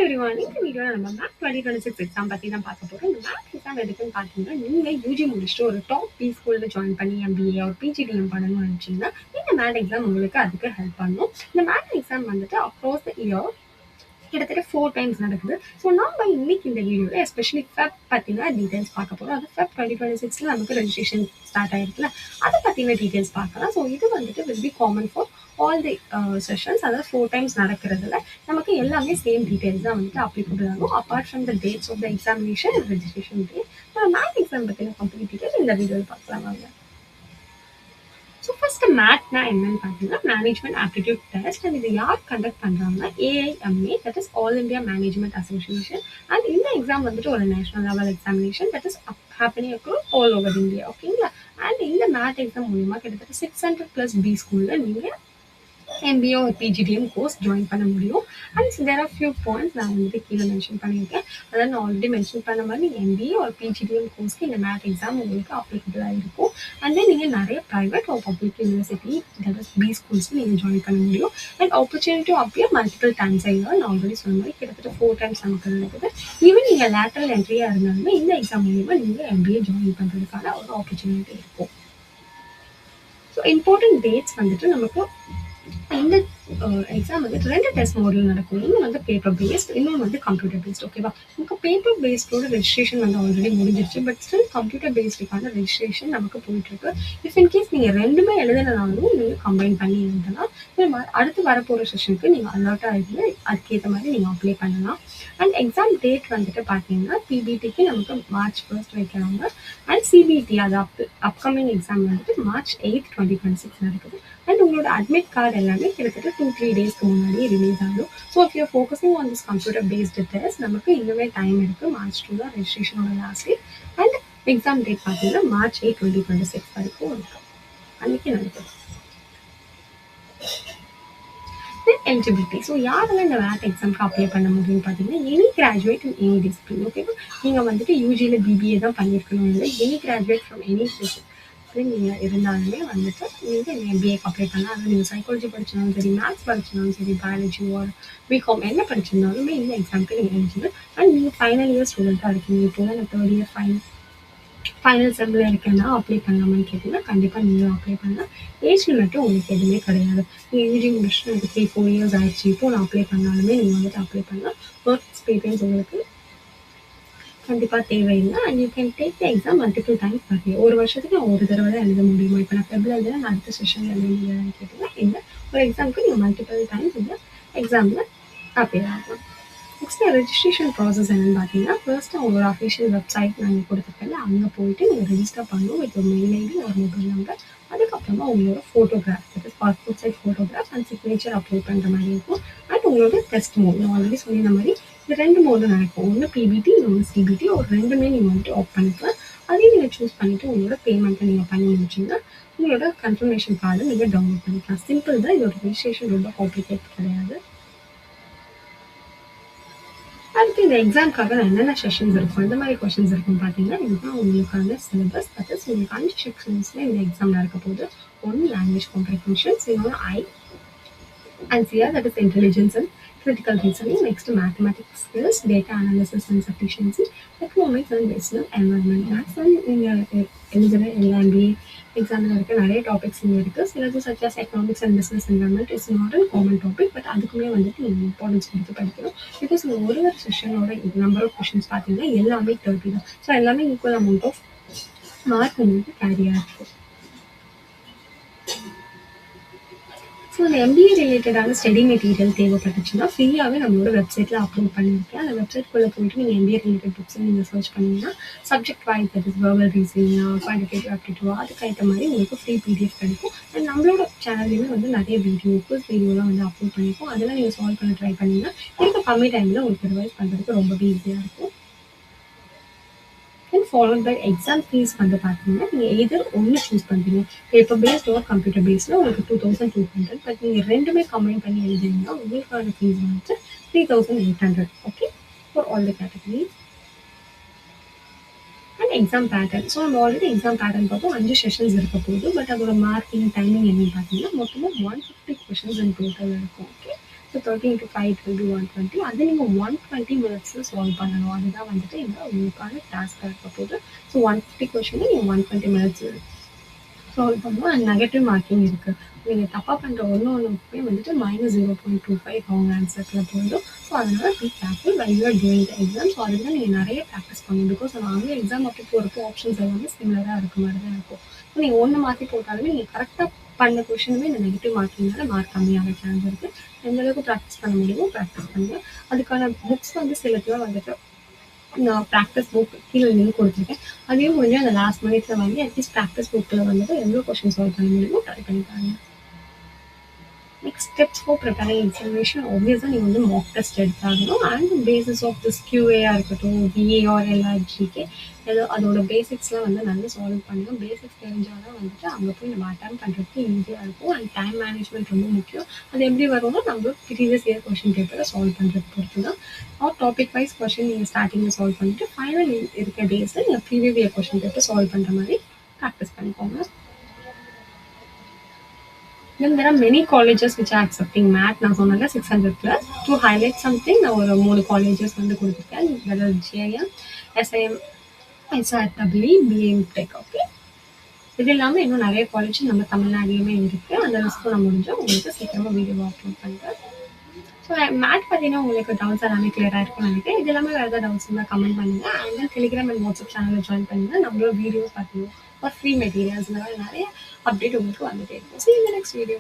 Everyone இந்த வீடியோல நம்ம மேத் 2026 எக்ஸாம் பத்தி தான் பார்க்க போறோம். இந்த மேத் எக்ஸாம் எதுக்குன்னு பார்த்தீங்கன்னா, நீங்க யூஜி முடிச்சுட்டு ஒரு டாப் பி ஸ்கூல்ல ஜாயின் பண்ணி எம்பிஏ ஒரு பிஜிடிஎம் பண்ணணும்னு நினைச்சீங்கன்னா, இந்த மேத் எக்ஸாம் உங்களுக்கு அதுக்கு ஹெல்ப் பண்ணும். இந்த மேத் எக்ஸாம் வந்துட்டு அக்ராஸ் த இயர் கிட்டத்தட்ட 4 டைம்ஸ் நடக்குது. ஸோ நம்ம இன்னைக்கு இந்த வீடியோவில் எஸ்பெஷலி ஃபெப் பற்றின டீடைல்ஸ் பார்க்க போகிறோம். அது ஃபெப் 2026 நமக்கு ரெஜிஸ்ட்ரேஷன் ஸ்டார்ட் ஆயிருக்குல்ல, அதை பற்றின டீடைல்ஸ் பார்க்கலாம். ஸோ இது வந்துட்டு will be common for all the sessions. அதாவது 4 டைம்ஸ் நடக்கிறதுல நமக்கு எல்லாமே சேம் டீடைல்ஸ் தான் வந்துட்டு அப்ளிகபிள் ஆகும். Apart from the dates of the examination and registration date. Math exam பற்றின கம்ப்ளீட் டீடைல்ஸ் இந்த வீடியோவில் பார்க்கலாம் வாங்க. ஸோ ஃபர்ஸ்ட் மேத்னா என்னன்னு பார்த்தீங்கன்னா மேனேஜ்மெண்ட் ஆப்டிடியூட் டெஸ்ட். அண்ட் இது யார் கண்டக்ட் பண்ணுறாங்கன்னா AIMA, that is all India management association. And இந்த எக்ஸாம் வந்துட்டு ஒரு national level examination that is happening across all over India. ஓகேங்களா? அண்ட் இந்த மேத் எக்ஸாம் மூலியமாக கிட்டத்தட்ட 600+ பி ஸ்கூலில் நீங்கள் எம்பிஏ ஒரு பிஜிடிஎம் கோர்ஸ் ஜாயின் பண்ண முடியும். And there are few points நான் வந்துட்டு கீழே மென்ஷன் பண்ணியிருக்கேன். அதாவது நான் ஆல்ரெடி மென்ஷன் பண்ண மாதிரி நீங்கள் எம்பிஏ ஒரு பிஜிடிஎம் கோர்ஸ்க்கு இந்த மேத் எக்ஸாம் உங்களுக்கு அப்ளிகபிளாக இருக்கும். அண்ட் தென் நீங்கள் நிறைய ப்ரைவேட் ஒரு public university that is B ஸ்கூல்ஸ்க்கு நீங்கள் ஜாயின் பண்ண முடியும். And opportunity appear multiple times ஆகிடும். நான் ஆல்ரெடி சொன்ன மாதிரி கிட்டத்தட்ட 4 டைம்ஸ் நமக்கு நடக்குது. ஈவன் நீங்கள் லேட்டரல் என்ட்ரியாக இருந்தாலுமே இந்த எக்ஸாம் மூலியமாக நீங்கள் எம்பிஏ ஜாயின் பண்ணுறதுக்கான ஒரு ஆப்பர்ச்சுனிட்டி இருக்கும். ஸோ இம்பார்ட்டன்ட் டேட்ஸ் வந்துட்டு நமக்கு இந்த எக்ஸாம் வந்து 2 டெஸ்ட் மாடல் நடக்கும். ஒன்று வந்து பேப்பர் பேஸ்ட், இன்னொன்று வந்து கம்ப்யூட்டர் பேஸ்ட். ஓகேவா? நமக்கு பேப்பர் பேஸ்டோட ரெஜிஸ்ட்ரேஷன் வந்து ஆல்ரெடி முடிஞ்சிருச்சு. பட் ஸ்டில் கம்ப்யூட்டர் பேஸ்டுக்கான ரெஜிஸ்ட்ரேஷன் நமக்கு போயிட்டுருக்கு. இஃப் இன்கேஸ் நீங்கள் ரெண்டுமே எழுதுனாலும் நீங்கள் கம்பைன் பண்ணி எழுதலாம். அடுத்து வரப்போகிற செஷனுக்கு நீங்கள் அலர்ட்டாக இருந்து அதுக்கேற்ற மாதிரி நீங்கள் அப்ளை பண்ணலாம். அண்ட் எக்ஸாம் டேட் வந்துட்டு பார்த்தீங்கன்னா பிபிடிக்கு நமக்கு March 1 வைக்கிறாங்க. அண்ட் சிபிடி அது அப்கமிங் எக்ஸாம் வந்துட்டு March 8, 2026 நடக்குது. அண்ட் உங்களோட அட்மிட் கார்டு எல்லாமே கிட்டத்தட்ட 2-3 டேஸ்க்கு முன்னாடியே ரிலீஸ் ஆகும். So if you focusing on this computer based test நமக்கு இன்னுமே டைம் இருக்குது. March 2 தான் ரெஜிஸ்ட்ரேஷனோட last date. And exam date பார்த்தீங்கன்னா March 8, 2026 வரைக்கும் இருக்கு. அன்னைக்கு நடக்குது. எலிஜிபிலிட்டி. ஸோ யாரெல்லாம் இந்த மேத் எக்ஸாம்க்கு அப்ளை பண்ண முடியும்னு பார்த்தீங்கன்னா any graduate in any discipline. ஓகேவா? நீங்கள் வந்துட்டு யூஜியில் பிபிஏ தான் பண்ணியிருக்கணும் இல்லை, any graduate from any discipline நீங்கள் இருந்தாலுமே வந்துட்டு நீங்கள் எம்பிஏக்கு அப்ளை பண்ணலாம். அது நீங்கள் சைக்காலஜி படிச்சிருந்தாலும் சரி, மேத்ஸ் படிச்சிருந்தாலும் சரி, பயாலஜி ஒரு பிகாம் என்ன படிச்சிருந்தாலுமே இந்த எக்ஸாமுக்கு நீங்கள் எலிஜிபிள். அண்ட் நீங்கள் ஃபைனல் இயர் ஸ்டூடெண்ட்டாக இருக்கீங்க, இப்போ தான் நான் 3rd இயர் ஃபைனல் செம்மில் இருக்கேன்னா அப்ளை பண்ணலாமான்னு கேட்டிங்கன்னா கண்டிப்பாக நீங்களும் அப்ளை பண்ணலாம். ஏஜ் லிமிட்டும் உங்களுக்கு எதுவுமே கிடையாது. நீங்கள் யூஜி முடிச்சுட்டு எனக்கு 3-4 இயர்ஸ் ஆயிடுச்சு, இப்போ நான் அப்ளை பண்ணாலுமே நீங்கள் வந்துட்டு அப்ளை பண்ணலாம். ஒர்க் எக்ஸ்பீரியன்ஸ் உங்களுக்கு கண்டிப்பாக தேவையில்லை. And you can take the exam multiple times per year. ஒரு வருஷத்துக்கு நான் ஒரு தடவை தான் எழுத முடியுமா? இப்போ நான் ஃபெப்ரவரி எழுதுனா நான் அடுத்த செஷனில் எழுத முடியாதுன்னு கேட்டிங்கன்னா இல்லை, ஒரு எக்ஸாமுக்கு நீங்கள் மல்டிபிள் டைம்ஸ் இந்த எக்ஸாமில் அப்பியர் ஆகலாம். நெக்ஸ்ட் ரெஜிஸ்ட்ரேஷன் ப்ராசஸ் என்னன்னு பார்த்தீங்கன்னா, ஃபர்ஸ்ட் உங்களோட அஃபிஷியல் வெப்சைட் நாங்கள் கொடுத்துருக்கல அங்கே போயிட்டு நீங்கள் ரெஜிஸ்டர் பண்ணணும் வித் ஒரு மெயில் ஐடி ஒரு மொபைல் நம்பர். அதுக்கப்புறமா உங்களோட photograph that is passport size photograph and signature upload பண்ணுற மாதிரி இருக்கும். அண்ட் உங்களோட டெஸ்ட் மோட் நான் ஆல்ரெடி சொன்ன மாதிரி இந்த 2 மோடு நடக்கும். ஒன்று பிபிடி, இன்னொன்று சிபிடி. ஒரு ரெண்டுமே நீங்கள் வந்துட்டு ஆஃப் பண்ணிக்கலாம். அதையும் நீங்கள் சூஸ் பண்ணிவிட்டு உங்களோட பேமெண்ட்டை நீங்கள் பண்ணி முடிச்சிங்கன்னா உங்களோட கன்ஃபர்மேஷன் கார்டை நீங்கள் டவுன்லோட் பண்ணிக்கலாம். சிம்பிள் தான். இதோட ரெஜிஸ்ட்ரேஷன் ரொம்ப காம்ப்ளிகேட் கிடையாது. அடுத்து இந்த எக்ஸாமுக்காக நான் என்னென்ன செஷன்ஸ் இருக்கும், இந்த மாதிரி கொஷின்ஸ் இருக்குன்னு பார்த்தீங்கன்னா, இதுதான் உங்களுக்கான சிலபஸ். தட் இஸ் உங்களுக்கு 5 செக்ஷன்ஸில் இந்த எக்ஸாம் நடக்க போகுது. ஒன்று லாங்குவேஜ் காம்ப்ரிஹென்ஷன்ஸ், இன்னொன்று INCR that is intelligence and critical reasoning. Next mathematics skills, data analysis and sufficiency, economics and business environment. Maths and எழுதுகிற எல்லா MBA எக்ஸாமில் இருக்க நிறைய டாபிக்ஸ் இங்கே இருக்குது. சிலது such as economics and business environment is not a common topic, but அதுக்குமே வந்துட்டு நீங்கள் இம்பார்ட்டன்ஸ் கொடுத்து படிக்கணும். பிகாஸ் இந்த ஒரு செஷனோட நம்பர் ஆஃப் கொஷின்ஸ் பார்த்தீங்கன்னா எல்லாமே 30 தான். ஸோ எல்லாமே ஈக்குவல் அமௌண்ட் ஆஃப் மார்க் உங்களுக்கு கேரியாக இருக்கும். ஸோ இந்த எம்பிஏ ரிலேட்டடான ஸ்டடி மெட்டீரியல் தேவைப்பட்டுச்சுன்னா ஃப்ரீயாகவே நம்மளோட வெப்சைட்டில் அப்லோட் பண்ணியிருக்கேன். அந்த வெப்சைட்குள்ளே போயிட்டு நீங்கள் எம்பிஏ ரிலேட்டட் புக்ஸை நீங்கள் சர்ச் பண்ணிங்கன்னா subject wise that is verbal reasoning, quantitative aptitude, அதுக்கேற்ற மாதிரி உங்களுக்கு ஃப்ரீ பிடிஎஃப் கிடைக்கும். அண்ட் நம்மளோட சேனல்லையுமே வந்து நிறைய வீடியோலாம் வந்து அப்லோட் பண்ணியிருக்கோம். அதெல்லாம் நீங்கள் சால்வ் பண்ண ட்ரை பண்ணிங்கன்னா இருக்க கம்மி டைமில் உங்களுக்கு ரிவைஸ் பண்ணுறதுக்கு ரொம்பவே ஈஸியாக இருக்கும். ஃபாலோட் பை எக்ஸாம் ஃபீஸ் வந்து பார்த்தீங்கன்னா நீங்கள் எதர் ஒன்று சூஸ் பண்ணுறீங்க, பேப்பர் பேஸ்ட் ஒரு கம்ப்யூட்டர் பேஸ்டில் உங்களுக்கு 2200. பட் நீங்கள் ரெண்டுமே கம்பைன் பண்ணி எழுதுறீங்கன்னா உங்களுக்கான ஃபீஸ் வந்துட்டு 3800. Okay, for all the categories. And exam pattern. So நம்ம ஆல்ரெடி எக்ஸாம் பேட்டர்ன் பார்த்தோம். 5 செஷன்ஸ் இருக்க போகுது. பட் அதோட மார்க்கிங் டைமிங் என்னன்னு பார்த்தீங்கன்னா மொத்தமாக 150 கொஷின்ஸ் இன் டோட்டல் இருக்கும். Okay, so 30 into 5 it will be 120. அது நீங்கள் 120 மினிட்ஸில் சால்வ் பண்ணணும். அதுதான் வந்துட்டு இந்த உங்களுக்கான டாஸ்க்காக இருக்க போகுது. ஸோ 150 கொஷினை நீங்கள் 120 மினிட்ஸ் சால்வ் பண்ணுவோம். அண்ட் நெகட்டிவ் மார்க்கிங் இருக்குது. நீங்கள் தப்பாக பண்ணுற ஒன்றுமே வந்துட்டு -0.25 அவங்க ஆன்சர்ஸில் போயிடும். ஸோ அதனால் be careful why you are doing the exam. So அதுக்கு தான் நீங்கள் நிறைய ப்ராக்டிஸ் பண்ணணும். பிகாஸ் நாங்களும் எக்ஸாம் அப்போ போகிறப்போ ஆப்ஷன்ஸ் எல்லாமே சிமிலராக இருக்க மாதிரி தான் இருக்கும். ஸோ நீங்கள் ஒன்று மாற்றி போட்டாலுமே நீங்கள் கரெக்டாக பண்ண கொஷினுமே இந்த நெகட்டிவ் மார்க்கிங்னால மார்க் கம்மியாக சான்ஸ் இருக்குது. எந்த அளவுக்கு ப்ராக்டிஸ் பண்ண முடியுமோ ப்ராக்டிஸ் பண்ணுங்கள். அதுக்கான புக்ஸ் வந்து சிலதுலாம் வந்துட்டு நான் ப்ராக்டிஸ் புக் கீழே லிங்க் கொடுத்துருக்கேன். அதையும் முடிஞ்சு அந்த லாஸ்ட் மினிட்ல வாங்கி அட்லீஸ்ட் ப்ராக்டிஸ் புக்கில் வந்துட்டு எவ்வளோ கொஷின் சால்வ் பண்ண முடியுமோ ட்ரை பண்ணி பாருங்க. Next steps for preparing examination ஆப்வியஸாக நீங்கள் வந்து மாக் டெஸ்ட் எடுத்தாகணும். அண்ட் பேசிஸ் ஆஃப் திஸ் QAயாக இருக்கட்டும், VAR LRGK ஏதோ அதோட பேசிக்ஸ்லாம் வந்து நல்லா சால்வ் பண்ணுங்கள். பேசிக்ஸ் தெரிஞ்சால் தான் வந்துட்டு அங்கே போய் நம்ம அட்டன் பண்ணுறதுக்கு ஈஸியாக இருக்கும். அண்ட் டைம் மேனேஜ்மெண்ட் ரொம்ப முக்கியம். அது எப்படி வரும்னா நம்ம ப்ரீவியஸ் இயர் கொஷின் பேப்பரை சால்வ் பண்ணுறது பொறுத்து தான். ஆர் டாபிக் வைஸ் கொஷின் நீங்கள் ஸ்டார்டிங்கில் சால்வ் பண்ணிவிட்டு ஃபைனல் இருக்க டேஸில் நீங்கள் previous year question paper solve பண்ணுற மாதிரி ப்ராக்டிஸ் பண்ணிக்கோங்க. Then there are many colleges which are accepting MAT. நான் சொன்னல 600+. To highlight something, நான் ஒரு 3 colleges வந்து கொடுத்துருக்கேன். That is JIM, SIM, SREE, BM Tech. Okay, இது இல்லாமல் இன்னும் நிறைய காலேஜ் நம்ம தமிழ்நாடுலையுமே இருக்குது. அந்த லிஸ்ட்டு நான் முடிஞ்சால் உங்களுக்கு சீக்கிரமாக வீடியோ அப்லோட் பண்ணுறேன். ஸோ மேட் பார்த்தீங்கன்னா உங்களுக்கு டவுட்ஸ் எல்லாமே கிளியராக இருக்கும்னு நினைக்கிறேன். இது எல்லாமே வேறு ஏதாவது டவுட்ஸ் இருந்தால் கமெண்ட் பண்ணுங்கள். And then Telegram and WhatsApp சேனலில் ஜாயின் பண்ணுங்கள். நம்மளோட வீடியோஸ் பார்த்தீங்கன்னா ஃப்ரீ மெட்டீரியல்ஸ் இந்த மாதிரி நிறைய அப்டேட் உங்களுக்கு வந்துட்டே இருக்கும். ஸோ இந்த நெக்ஸ்ட் வீடியோ